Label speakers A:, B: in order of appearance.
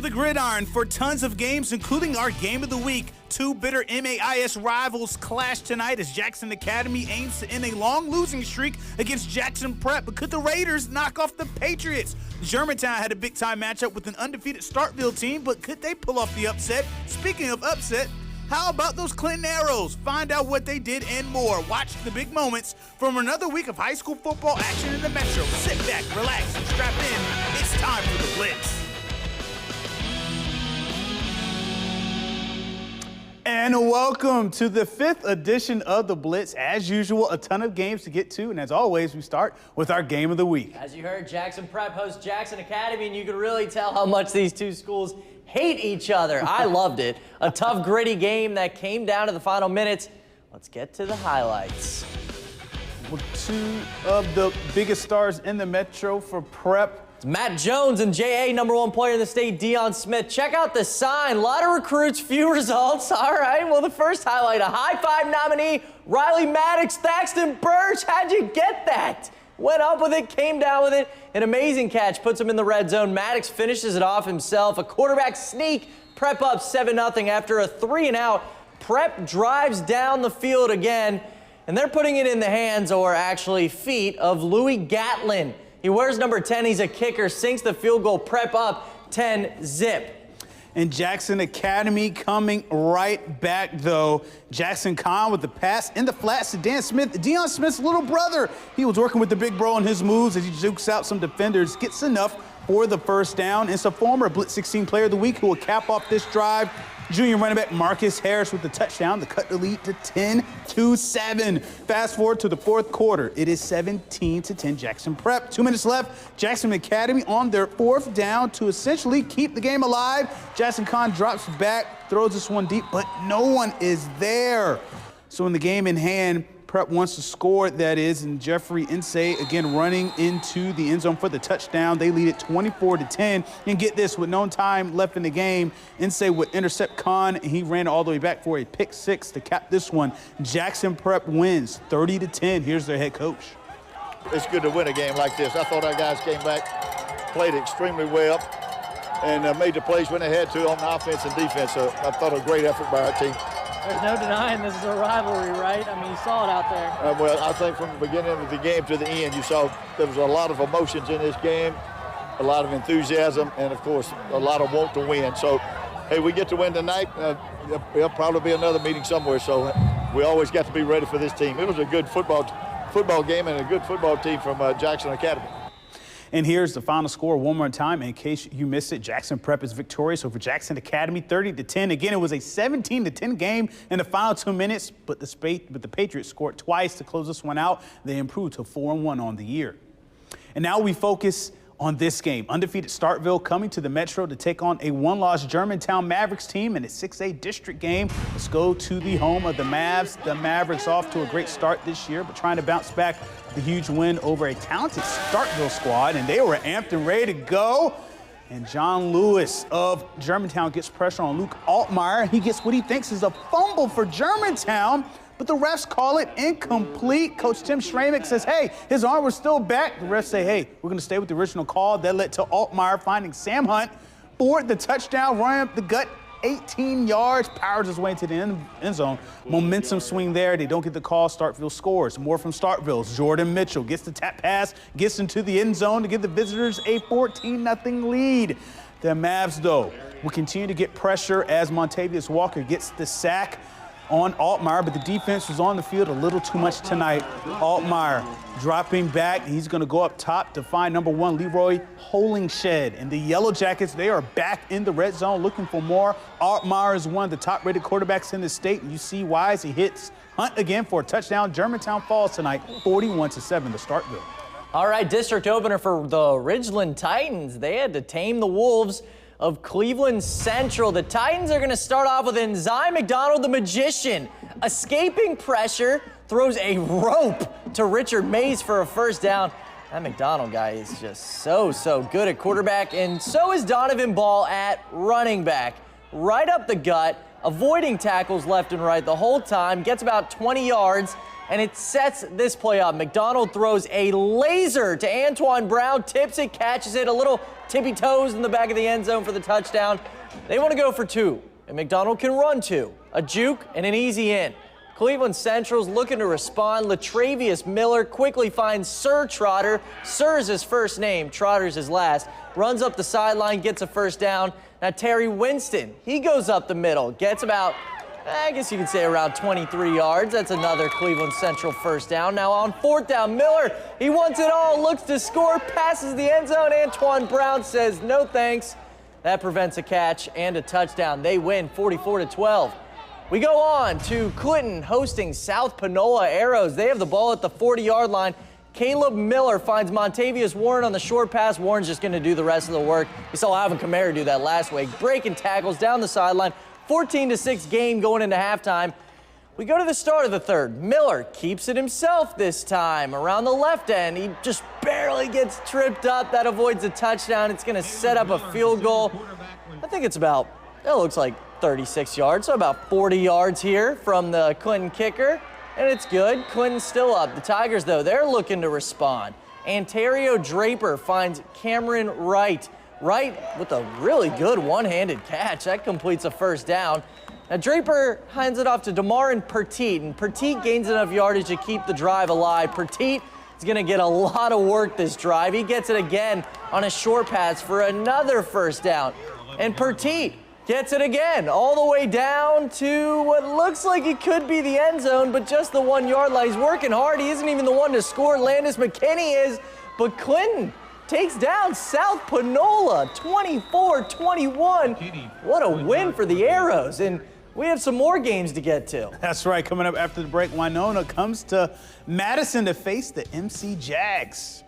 A: the gridiron for tons of games, including our game of the week. Two bitter MAIS rivals clash tonight as Jackson Academy aims to end a long losing streak against Jackson Prep. But could the Raiders knock off the Patriots? Germantown had a big-time matchup with an undefeated Starkville team, but could they pull off the upset? Speaking of upset, how about those Clinton Arrows? Find out what they did and more. Watch the big moments from another week of high school football action in the Metro. Sit back, relax, and strap in. It's time for the Blitz. And welcome to the 5th edition of the Blitz. As usual, a ton of games to get to, and as always, we start with our game of the week.
B: As you heard, Jackson Prep hosts Jackson Academy, and you can really tell how much these two schools hate each other. I loved it. A tough, gritty game that came down to the final minutes. Let's get to the highlights.
A: Well, two of the biggest stars in the Metro for Prep.
B: It's Matt Jones and JA, #1 player in the state, Dion Smith. Check out the sign. A lot of recruits, few results. All right, well, the first highlight, a high five nominee, Riley Maddox, Thaxton Birch. How'd you get that? Went up with it, came down with it. An amazing catch, puts him in the red zone. Maddox finishes it off himself. A quarterback sneak, Prep up 7-0 after a 3-and-out. Prep drives down the field again, and they're putting it in the hands, or actually feet, of Louis Gatlin. He wears number 10, he's a kicker, sinks the field goal, Prep up 10-0.
A: And Jackson Academy coming right back, though. Jackson Kahn with the pass in the flats to Dan Smith, Dion Smith's little brother. He was working with the big bro on his moves as he jukes out some defenders, gets enough for the first down. It's a former Blitz 16 Player of the Week who will cap off this drive. Junior running back Marcus Harris with the touchdown to cut the lead to 10-7. Fast forward to the fourth quarter. It is 17-10 Jackson Prep. 2 minutes left. Jackson Academy on their fourth down to essentially keep the game alive. Jackson Kahn drops back, throws this one deep, but no one is there. So in the game in hand, Prep wants to score, that is, and Jeffrey Insay again running into the end zone for the touchdown. They lead it 24-10. And get this, with no time left in the game, Insay would intercept Kahn, and he ran all the way back for a pick six to cap this one. Jackson Prep wins 30-10. Here's their head coach.
C: It's good to win a game like this. I thought our guys came back, played extremely well, and made the plays when they had to on the offense and defense. So I thought a great effort by our team.
D: There's no denying this is a rivalry, right? I mean, you saw it out there.
C: Well, I think from the beginning of the game to the end, you saw there was a lot of emotions in this game, a lot of enthusiasm, and, of course, a lot of want to win. So, hey, we get to win tonight. There'll probably be another meeting somewhere, so we always got to be ready for this team. It was a good football game and a good football team from Jackson Academy.
A: And here's the final score one more time. In case you missed it, Jackson Prep is victorious over Jackson Academy, 30-10. Again, it was a 17-10 game in the final 2 minutes, but the Patriots scored twice to close this one out. They improved to 4-1 on the year. And now we focus on this game. Undefeated Starkville coming to the Metro to take on a one-loss Germantown Mavericks team in a 6A district game. Let's go to the home of the Mavs. The Mavericks off to a great start this year, but trying to bounce back the huge win over a talented Starkville squad, and they were amped and ready to go. And John Lewis of Germantown gets pressure on Luke Altmaier. He gets what he thinks is a fumble for Germantown, but the refs call it incomplete. Coach Tim Schramick says, hey, his arm was still back. The refs say, hey, we're going to stay with the original call. That led to Altmaier finding Sam Hunt for the touchdown, running up the gut 18 yards, powers his way into the end zone. Momentum swing there. They don't get the call. Starkville scores. More from Starkville. Jordan Mitchell gets the tap pass, gets into the end zone to give the visitors a 14-0 lead. The Mavs, though, will continue to get pressure as Montavious Walker gets the sack on Altmaier, but the defense was on the field a little too much tonight. Altmaier dropping back. He's going to go up top to find #1 Leroy Hollingshed. And the Yellow Jackets, they are back in the red zone looking for more. Altmaier is one of the top-rated quarterbacks in the state, and you see why as he hits Hunt again for a touchdown. Germantown falls tonight 41-7 to Starkville.
B: All right, district opener for the Ridgeland Titans. They had to tame the Wolves of Cleveland Central. The Titans are going to start off with Enzai McDonald, the magician, escaping pressure, throws a rope to Richard Mays for a first down. That McDonald guy is just so good at quarterback, and so is Donovan Ball at running back. Right up the gut, avoiding tackles left and right the whole time, gets about 20 yards, and it sets this play up. McDonald throws a laser to Antoine Brown, tips it, catches it, a little tippy toes in the back of the end zone for the touchdown. They want to go for 2, and McDonald can run 2. A juke and an easy in. Cleveland Central's looking to respond. Latravius Miller quickly finds Sir Trotter. Sir is his first name, Trotter's his last. Runs up the sideline, gets a first down. Now Terry Winston, he goes up the middle, gets about, I guess you could say around 23 yards. That's another Cleveland Central first down. Now on 4th down, Miller, he wants it all, looks to score, passes the end zone. Antoine Brown says no thanks. That prevents a catch and a touchdown. They win 44-12. We go on to Clinton hosting South Panola Arrows. They have the ball at the 40-yard line. Caleb Miller finds Montavious Warren on the short pass. Warren's just going to do the rest of the work. We saw Alvin Kamara do that last week. Breaking tackles down the sideline. 14-6 game going into halftime. We go to the start of the third. Miller keeps it himself this time around the left end. He just barely gets tripped up. That avoids a touchdown. It's going to set up a field goal. I think it's about, it looks like 36 yards, so about 40 yards here from the Clinton kicker. And it's good. Clinton's still up. The Tigers, though, they're looking to respond. Ontario Draper finds Cameron Wright. Wright with a really good one-handed catch. That completes a first down. Now Draper hands it off to Demarin Petit, and Petit gains enough yardage to keep the drive alive. Petit is going to get a lot of work this drive. He gets it again on a short pass for another first down. And Petit gets it again, all the way down to what looks like it could be the end zone, but just the 1 yard line. He's working hard. He isn't even the one to score. Landis McKinney is, but Clinton takes down South Panola 24-21. What a win for the Arrows. And we have some more games to get to.
A: That's right. Coming up after the break, Winona comes to Madison to face the MC Jags.